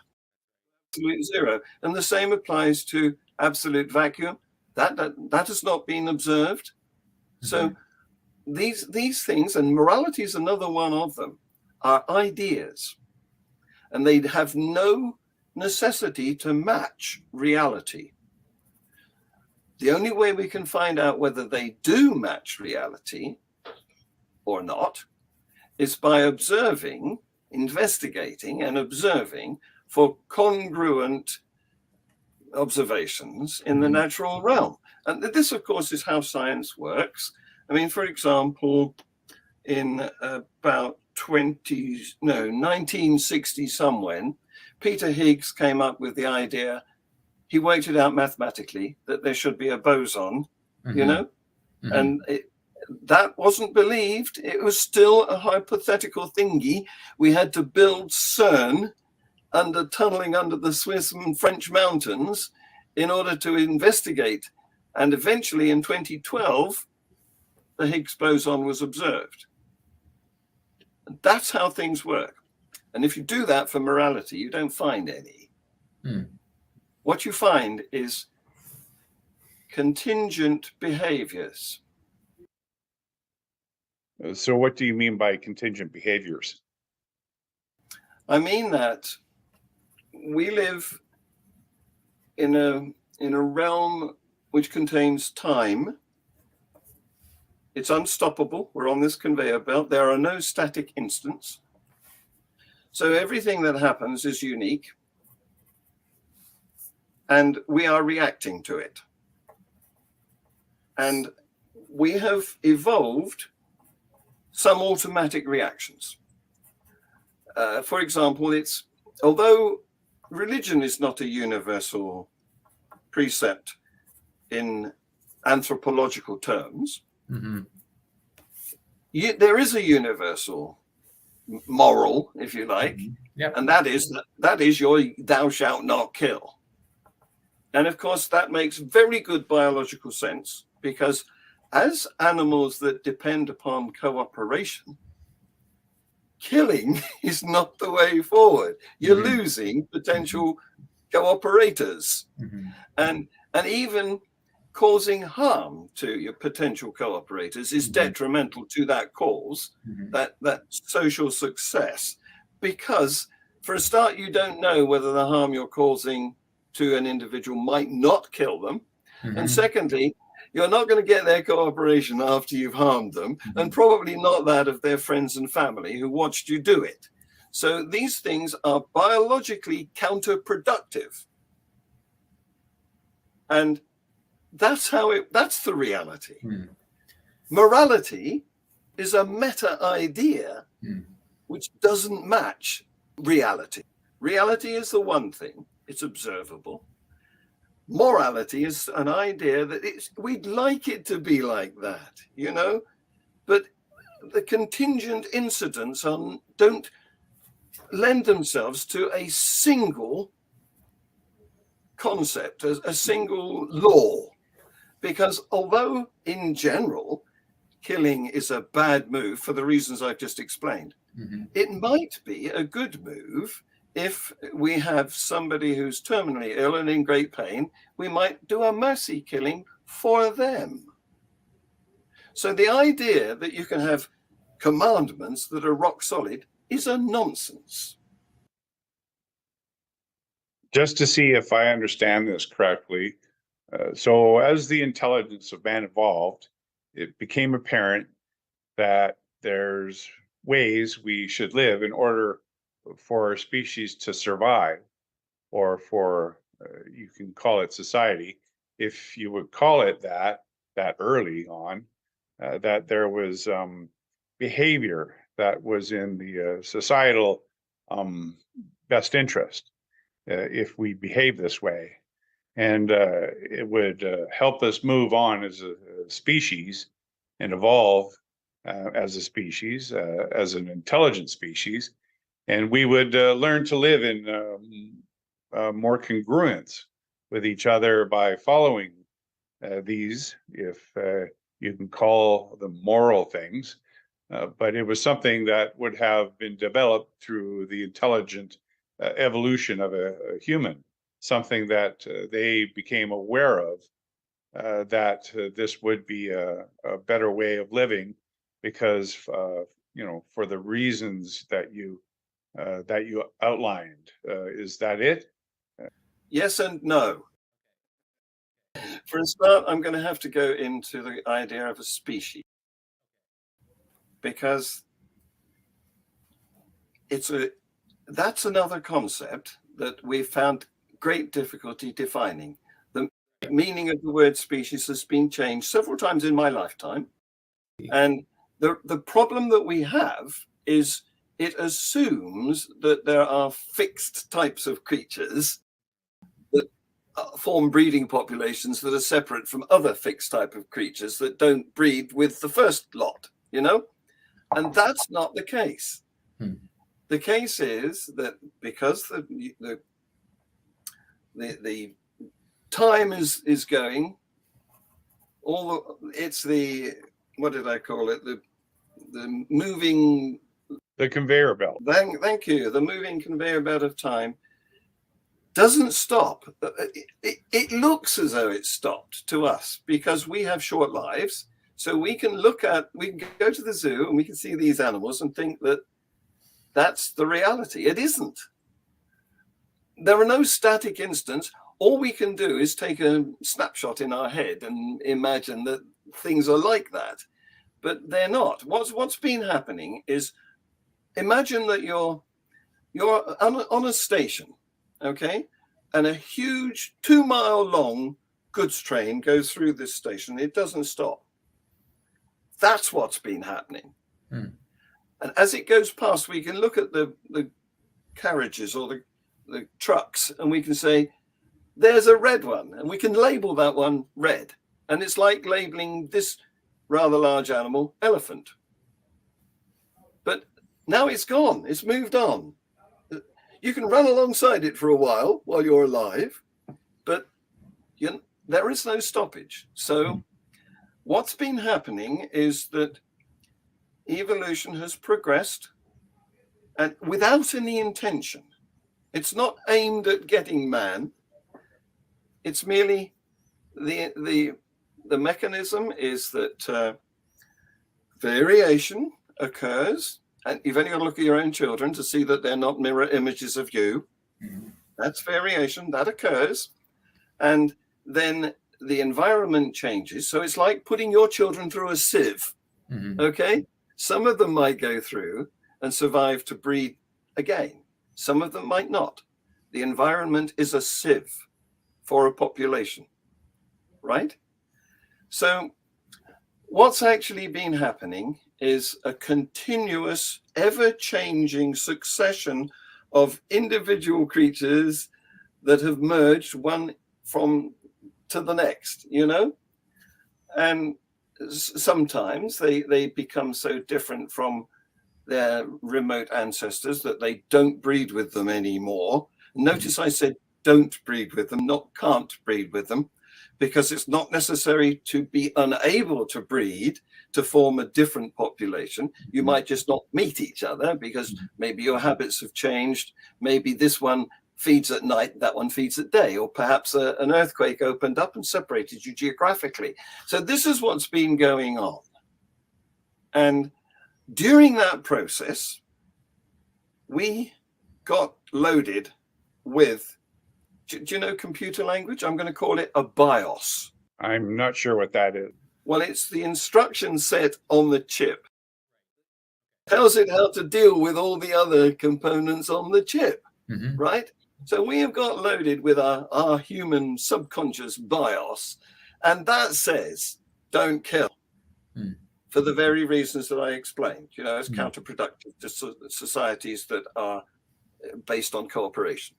Absolute zero, and the same applies to absolute vacuum. That has not been observed. So these things, and morality is another one of them, are ideas, and they have no necessity to match reality. The only way we can find out whether they do match reality or not is by investigating and observing for congruent observations in the natural realm. And this, of course, is how science works. I mean, for example, in about 1960 somewhere, Peter Higgs came up with the idea. He worked it out mathematically that there should be a boson, you know, and that wasn't believed. It was still a hypothetical thingy. We had to build CERN tunneling under the Swiss and French mountains in order to investigate. And eventually in 2012, the Higgs boson was observed. And that's how things work. And if you do that for morality, you don't find any. What you find is contingent behaviors. So what do you mean by contingent behaviors? I mean that we live in a realm which contains time. It's unstoppable. We're on this conveyor belt. There are no static instants. So everything that happens is unique, and we are reacting to it. And we have evolved some automatic reactions. for example, although religion is not a universal precept in anthropological terms, there is a universal moral, if you like, and that is your thou shalt not kill. And of course, that makes very good biological sense, because as animals that depend upon cooperation, killing is not the way forward. You're losing potential cooperators, and even causing harm to your potential cooperators is detrimental to that cause, that social success, because for a start, you don't know whether the harm you're causing to an individual might not kill them. And secondly, you're not going to get their cooperation after you've harmed them, and probably not that of their friends and family who watched you do it. So these things are biologically counterproductive. And that's the reality. Morality is a meta idea which doesn't match reality. Reality is the one thing, it's observable. Morality is an idea that we'd like it to be like that, but the contingent incidents don't lend themselves to a single concept, a single law. Because although in general, killing is a bad move for the reasons I've just explained, it might be a good move if we have somebody who's terminally ill and in great pain. We might do a mercy killing for them. So the idea that you can have commandments that are rock solid is a nonsense. Just to see if I understand this correctly, so as the intelligence of man evolved, it became apparent that there's ways we should live in order for a species to survive, or for, you can call it society, if you would call it that early on, that there was behavior that was in the societal best interest if we behave this way. And it would help us move on as a species and evolve as a species, as an intelligent species. And we would learn to live in more congruence with each other by following these, if you can call them moral things. But it was something that would have been developed through the intelligent evolution of a human. Something that they became aware of, that this would be a better way of living, because for the reasons that you outlined. Is that it? Yes and no. For a start, I'm going to have to go into the idea of a species, because that's another concept that we've found great difficulty defining. The meaning of the word species has been changed several times in my lifetime. And the problem that we have is it assumes that there are fixed types of creatures that form breeding populations that are separate from other fixed type of creatures that don't breed with the first lot, and that's not the case. The case is that because the time is going, it's the, what did I call it? The moving, the conveyor belt. Thank you. The moving conveyor belt of time doesn't stop. It looks as though it stopped to us because we have short lives. So we can go to the zoo and we can see these animals and think that that's the reality. It isn't. There are no static instants. All we can do is take a snapshot in our head and imagine that things are like that, but they're not. What's been happening is, imagine that you're on a station, okay, and a huge 2-mile-long goods train goes through this station. It doesn't stop. That's what's been happening. And as it goes past, we can look at the carriages or the trucks, and we can say, there's a red one, and we can label that one red. And it's like labeling this rather large animal elephant. But now it's gone, it's moved on. You can run alongside it for a while you're alive, but there is no stoppage. So what's been happening is that evolution has progressed, and without any intention. It's not aimed at getting man. It's merely the mechanism is that variation occurs, and you've only got to look at your own children to see that they're not mirror images of you. That's variation that occurs, and then the environment changes. So it's like putting your children through a sieve. Okay, some of them might go through and survive to breed again. Some of them might not. The environment is a sieve for a population, right? So what's actually been happening is a continuous, ever-changing succession of individual creatures that have merged one from to the next, and sometimes they become so different from their remote ancestors that they don't breed with them anymore. Notice I said don't breed with them, not can't breed with them, because it's not necessary to be unable to breed to form a different population. You might just not meet each other because maybe your habits have changed. Maybe this one feeds at night, that one feeds at day, or perhaps an earthquake opened up and separated you geographically. So this is what's been going on. And during that process, we got loaded with, do you know computer language? I'm going to call it a BIOS. I'm not sure what that is. Well, it's the instruction set on the chip. Tells it how to deal with all the other components on the chip, right? So we have got loaded with our human subconscious BIOS, and that says, don't kill. For the very reasons that I explained. It's counterproductive to societies that are based on cooperation,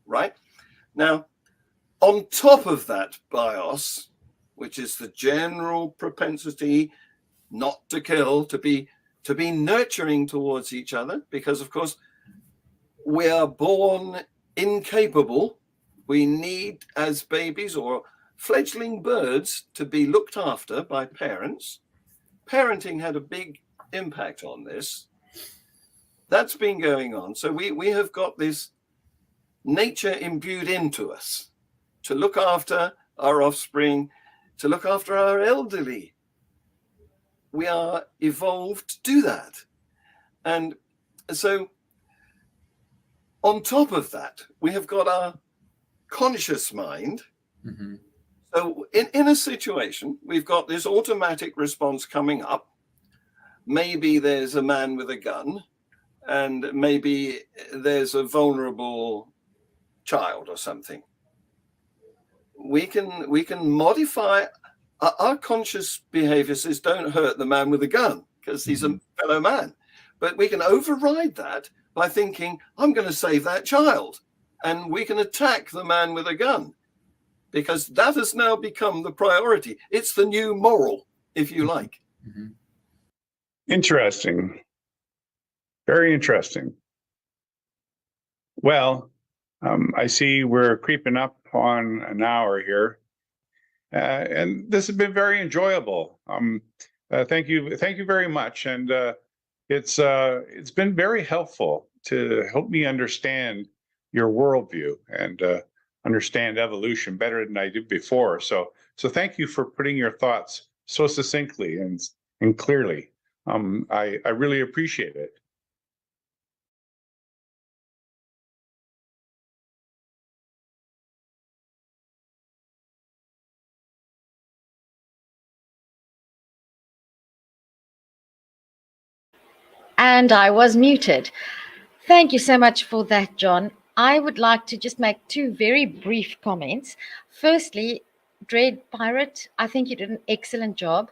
right? Now, on top of that BIOS, which is the general propensity not to kill, to be nurturing towards each other, because of course we are born incapable. We need, as babies or fledgling birds, to be looked after by parents. Parenting had a big impact on this. That's been going on. So we have got this nature imbued into us to look after our offspring, to look after our elderly. We are evolved to do that. And so on top of that, we have got our conscious mind. So in a situation, we've got this automatic response coming up. Maybe there's a man with a gun, and maybe there's a vulnerable child or something. We can modify our conscious behavior. Says don't hurt the man with the gun because he's a fellow man, but we can override that by thinking I'm going to save that child, and we can attack the man with a gun because that has now become the priority. It's the new moral, if you like. Interesting. Very interesting. Well, I see we're creeping up on an hour here, and this has been very enjoyable. Thank you very much, and it's been very helpful to help me understand your worldview and understand evolution better than I did before. So thank you for putting your thoughts so succinctly and clearly. I really appreciate it. And I was muted. Thank you so much for that, John. I would like to just make two very brief comments. Firstly, Dread Pirate, I think you did an excellent job.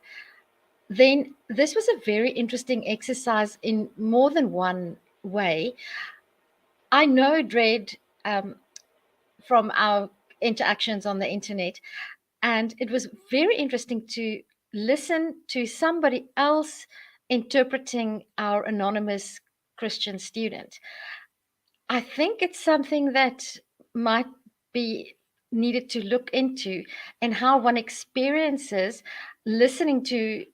then this was a very interesting exercise in more than one way. I know Dread from our interactions on the internet, and it was very interesting to listen to somebody else interpreting our anonymous Christian student. I think it's something that might be needed to look into, and how one experiences listening to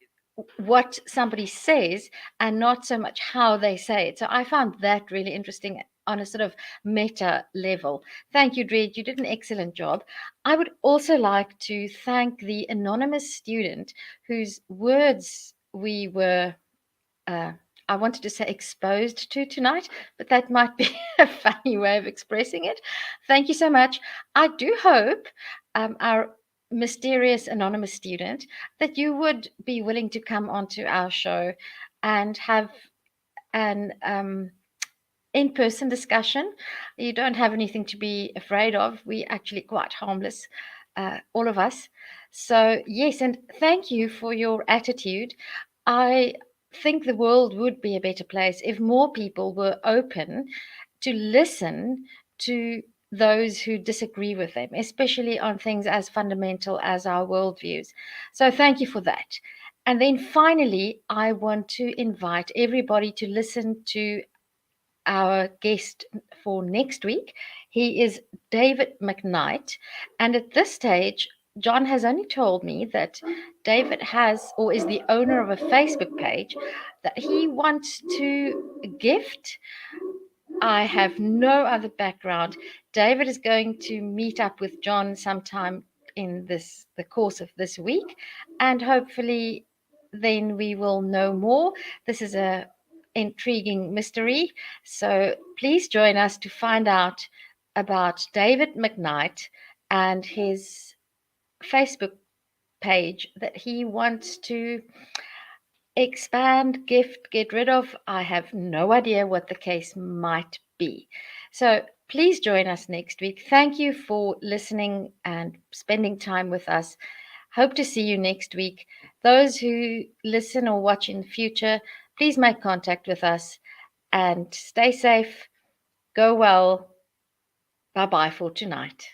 what somebody says and not so much how they say it. So I found that really interesting on a sort of meta level. Thank you, Dred. You did an excellent job. I would also like to thank the anonymous student whose words we were I wanted to say exposed to tonight, but that might be a funny way of expressing it. Thank you so much. I do hope our mysterious anonymous student that you would be willing to come onto our show and have an in-person discussion. You don't have anything to be afraid of. We're actually quite harmless, all of us. So yes, and thank you for your attitude. I think the world would be a better place if more people were open to listen to those who disagree with them, especially on things as fundamental as our worldviews. So thank you for that. And then finally, I want to invite everybody to listen to our guest for next week. He is David McKnight. And at this stage, John has only told me that David has, or is the owner of a Facebook page that he wants to gift. I have no other background. David is going to meet up with John sometime in the course of this week, and hopefully then we will know more. This is a intriguing mystery, so please join us to find out about David McKnight and his Facebook page that he wants to expand, gift, get rid of. I have no idea what the case might be. So please join us next week. Thank you for listening and spending time with us. Hope to see you next week. Those who listen or watch in the future, please make contact with us and stay safe. Go well. Bye-bye for tonight.